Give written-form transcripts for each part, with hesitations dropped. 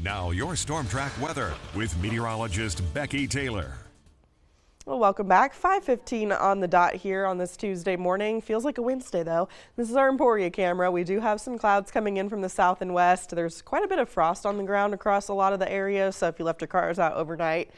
Now your Storm Track weather with meteorologist Becky Taylor. Well, welcome back. 5:15 on the dot here on this Tuesday morning. Feels like a Wednesday though. This is our Emporia camera. We do have some clouds coming in from the south and west. There's quite a bit of frost on the ground across a lot of the areas, so if you left your cars out overnight,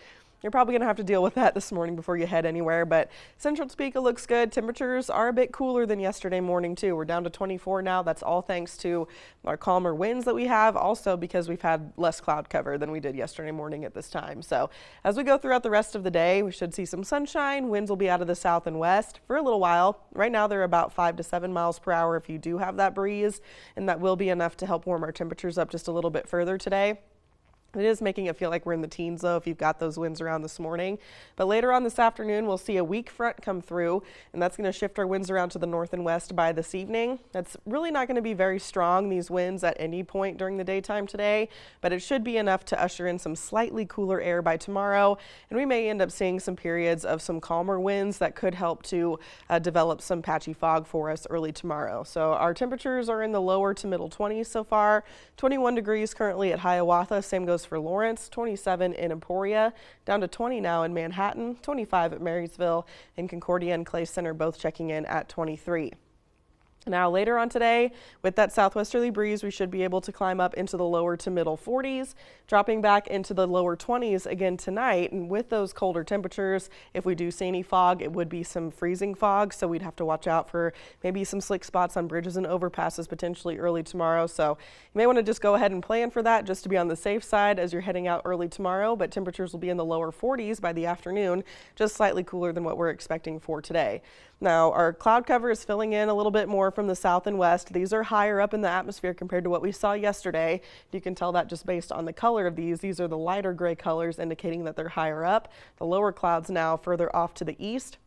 you're probably going to have to deal with that this morning before you head anywhere, but Central Topeka looks good. Temperatures are a bit cooler than yesterday morning too. We're down to 24 now. That's all thanks to our calmer winds that we have, also because we've had less cloud cover than we did yesterday morning at this time. So as we go throughout the rest of the day, we should see some sunshine. Winds will be out of the south and west for a little while. Right now they're about 5 to 7 miles per hour if you do have that breeze, and that will be enough to help warm our temperatures up just a little bit further today. It is making it feel like we're in the teens, though, if you've got those winds around this morning. But later on this afternoon, we'll see a weak front come through, and that's going to shift our winds around to the north and west by this evening. That's really not going to be very strong, these winds, at any point during the daytime today, but it should be enough to usher in some slightly cooler air by tomorrow, and we may end up seeing some periods of some calmer winds that could help to develop some patchy fog for us early tomorrow. So our temperatures are in the lower to middle 20s so far. 21 degrees currently at Hiawatha. Same goes for Lawrence, 27 in Emporia, down to 20 now in Manhattan, 25 at Marysville, and Concordia and Clay Center both checking in at 23. Now later on today, with that southwesterly breeze, we should be able to climb up into the lower to middle 40s, dropping back into the lower 20s again tonight. And with those colder temperatures, if we do see any fog, it would be some freezing fog. So we'd have to watch out for maybe some slick spots on bridges and overpasses potentially early tomorrow. So you may want to just go ahead and plan for that just to be on the safe side as you're heading out early tomorrow. But temperatures will be in the lower 40s by the afternoon, just slightly cooler than what we're expecting for today. Now our cloud cover is filling in a little bit more from the south and west. These are higher up in the atmosphere compared to what we saw yesterday. You can tell that just based on the color of these. These are the lighter gray colors indicating that they're higher up. The lower clouds now further off to the east.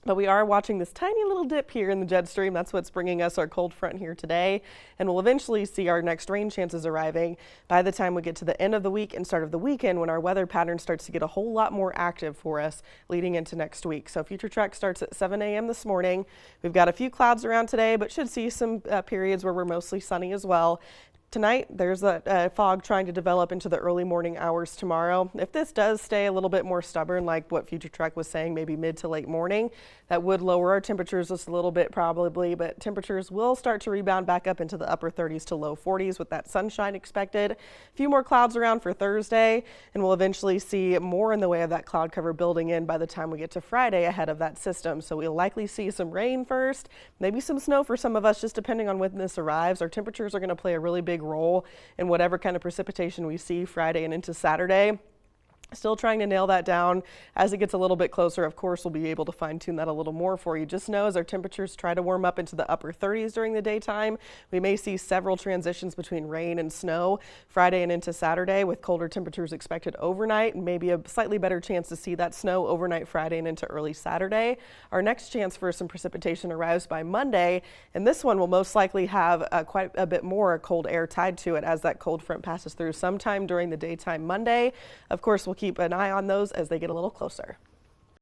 But we are watching this tiny little dip here in the jet stream. That's what's bringing us our cold front here today. And we'll eventually see our next rain chances arriving by the time we get to the end of the week and start of the weekend, when our weather pattern starts to get a whole lot more active for us leading into next week. So Future Track starts at 7 a.m. this morning. We've got a few clouds around today, but should see some periods where we're mostly sunny as well. Tonight, there's a fog trying to develop into the early morning hours tomorrow. If this does stay a little bit more stubborn, like what Future Track was saying, maybe mid to late morning, that would lower our temperatures just a little bit probably, but temperatures will start to rebound back up into the upper 30s to low 40s with that sunshine expected. A few more clouds around for Thursday, and we'll eventually see more in the way of that cloud cover building in by the time we get to Friday ahead of that system. So we'll likely see some rain first, maybe some snow for some of us, just depending on when this arrives. Our temperatures are going to play a really big role in whatever kind of precipitation we see Friday and into Saturday. Still trying to nail that down. As it gets a little bit closer, of course, we'll be able to fine tune that a little more for you. Just know as our temperatures try to warm up into the upper 30s during the daytime, we may see several transitions between rain and snow Friday and into Saturday, with colder temperatures expected overnight, and maybe a slightly better chance to see that snow overnight Friday and into early Saturday. Our next chance for some precipitation arrives by Monday, and this one will most likely have quite a bit more cold air tied to it as that cold front passes through sometime during the daytime Monday. Of course, we'll keep an eye on those as they get a little closer.